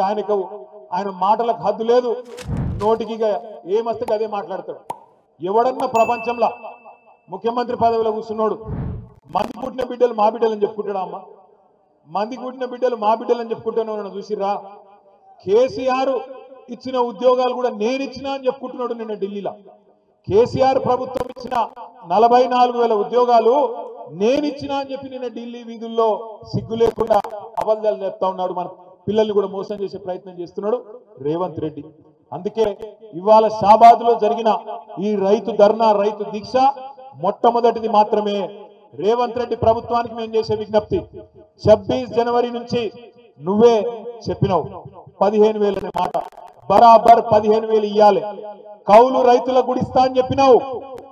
ఆయన మాటలకు హద్దు లేదు, నోటికి ఏమస్తే అదే మాట్లాడతాడు. ఎవడన్నా ప్రపంచంలో ముఖ్యమంత్రి పదవిలో కూర్చున్నాడు మంది పుట్టిన బిడ్డలు మా బిడ్డలని చెప్పుకుంటాడా అమ్మ? మంది పుట్టిన బిడ్డలు మా బిడ్డలని చెప్పుకుంటాను చూసిరా? కేసీఆర్ ఇచ్చిన ఉద్యోగాలు కూడా నేను ఇచ్చినా అని చెప్పుకుంటున్నాడు నిన్న ఢిల్లీలో. కేసీఆర్ ప్రభుత్వం ఇచ్చిన 44,000 ఉద్యోగాలు నేను ఇచ్చినా అని చెప్పి నిన్న ఢిల్లీ వీధుల్లో సిగ్గు లేకుండా అబద్ధాలు చెప్తా ఉన్నాడు. మన పిల్లల్ని కూడా మోసం చేసే ప్రయత్నం చేస్తున్నాడు రేవంత్ రెడ్డి. అందుకే ఇవాళ షాబాద్లో జరిగిన ఈ రైతు ధర్నా, రైతు దీక్ష మొట్టమొదటిది మాత్రమే. రేవంత్ రెడ్డి ప్రభుత్వానికి మేము చేసే విజ్ఞప్తి, 26 జనవరి నుంచి నువ్వే చెప్పినావు 15,000 అనే మాట, బరాబర్ 15,000 ఇయ్యాలి. కౌలు రైతులకు గుడిస్తా అని చెప్పినావు.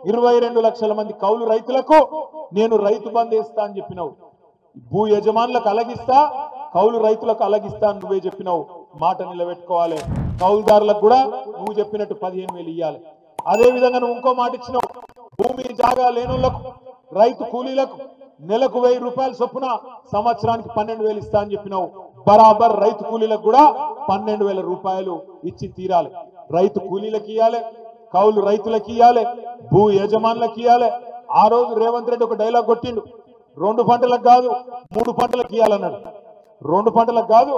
22 లక్షల మంది కౌలు రైతులకు నేను రైతు బంధు ఇస్తా అని చెప్పినావు. భూ యజమానులకు అలగిస్తా, కౌలు రైతులకు అలగిస్తా అని నువ్వే చెప్పినావు. మాట నిలబెట్టుకోవాలి. కౌలుదారులకు కూడా నువ్వు చెప్పినట్టు 15,000 ఇయ్యాలి. అదే విధంగా నువ్వు ఇంకో మాట ఇచ్చినావు, భూమి జాగా లేనులకు రైతు కూలీలకు నెలకు 1000 రూపాయల చొప్పున సంవత్సరానికి 12,000 ఇస్తా అని చెప్పినావు. బరాబర్ రైతు కూలీలకు కూడా 12,000 రూపాయలు ఇచ్చి తీరాలి. రైతు కూలీలకు ఇయ్యాలి, కౌలు రైతులకు ఇయ్యాలి, భూ యజమానులకు ఇయ్యాలి. ఆ రోజు రేవంత్ రెడ్డి ఒక డైలాగ్ కొట్టిండు, 2 పంటలకు కాదు 3 పంటలకు ఇయ్యాలన్నాడు. 2 పంటలకు కాదు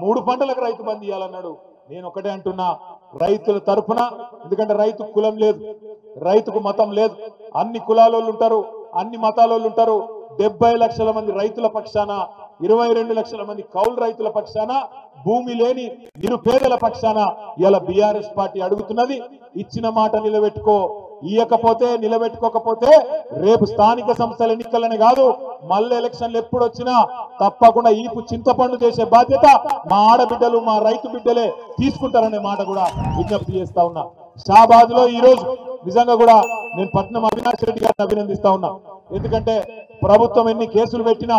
3 పంటలకు రైతు బంధు ఇయ్యాలన్నాడు. నేను ఒకటే అంటున్నా, రైతుల తరఫున, ఎందుకంటే రైతు కులం లేదు, రైతుకు మతం లేదు, అన్ని కులాలోళ్ళు ఉంటారు, అన్ని మతాలోళ్ళు ఉంటారు. 70 లక్షల మంది రైతుల పక్షాన, 22 లక్షల మంది కౌలు రైతుల పక్షాన, భూమి లేని నిరుపేదల పక్షాన ఇలా బీఆర్ఎస్ పార్టీ అడుగుతున్నది. ఇచ్చిన మాట నిలబెట్టుకో, ఇయ్యకపోతే నిలబెట్టుకోకపోతే రేపు స్థానిక సంస్థల ఎన్నికలని కాదు, మళ్ళీ ఎలక్షన్లు ఎప్పుడు వచ్చినా తప్పకుండా ఈపు చింతపండు చేసే బాధ్యత మా ఆడబిడ్డలు, మా రైతు బిడ్డలే తీసుకుంటారనే మాట కూడా విజ్ఞప్తి చేస్తా ఉన్నా. షాబాద్ లో ఈ రోజు నిజంగా కూడా నేను పట్నం అవినాష్ రెడ్డి గారిని అభినందిస్తా ఉన్నా. ఎందుకంటే ప్రభుత్వం ఎన్ని కేసులు పెట్టినా,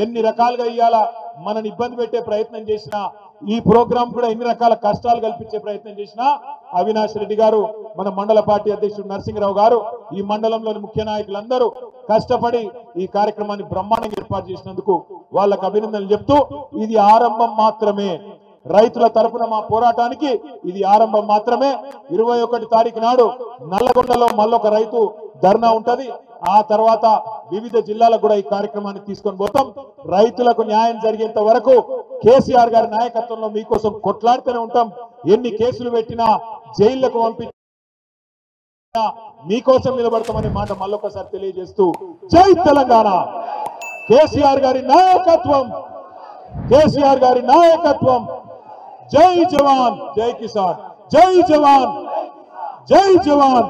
ఎన్ని రకాలుగా ఇయ్యాలా మనని ఇబ్బంది పెట్టే ప్రయత్నం చేసినా, ఈ ప్రోగ్రాం కూడా ఎన్ని రకాల కష్టాలు కల్పించే ప్రయత్నం చేసినా, అవినాష్ రెడ్డి గారు, మన మండల పార్టీ అధ్యక్షుడు నరసింహరావు గారు, ఈ మండలంలోని ముఖ్య నాయకులందరూ కష్టపడి ఈ కార్యక్రమాన్ని బ్రహ్మాండంగా ఏర్పాటు చేసినందుకు వాళ్ళకు అభినందనలు చెప్తూ, ఇది ఆరంభం మాత్రమే. రైతుల తరపున మా పోరాటానికి ఇది ఆరంభం మాత్రమే. 21 తారీఖు నాడు నల్లగొండలో మళ్ళొక రైతు ధర్నా ఉంటది. ఆ తర్వాత వివిధ జిల్లాలకు కూడా ఈ కార్యక్రమాన్ని తీసుకొని పోతాం. రైతులకు న్యాయం జరిగేంత వరకు కేసీఆర్ గారి నాయకత్వంలో మీకోసం కొట్లాడుతూనే ఉంటాం. ఎన్ని కేసులు పెట్టినా, జైళ్లకు పంపించినా మీకోసం నిలబడతామనే మాట మళ్ళొకసారి తెలియజేస్తూ, జై తెలంగాణ, కేసీఆర్ గారి నాయకత్వం, కేసీఆర్ గారి నాయకత్వం. జై జవాన్, జై కిసాన్, జై జవాన్, జై జవాన్.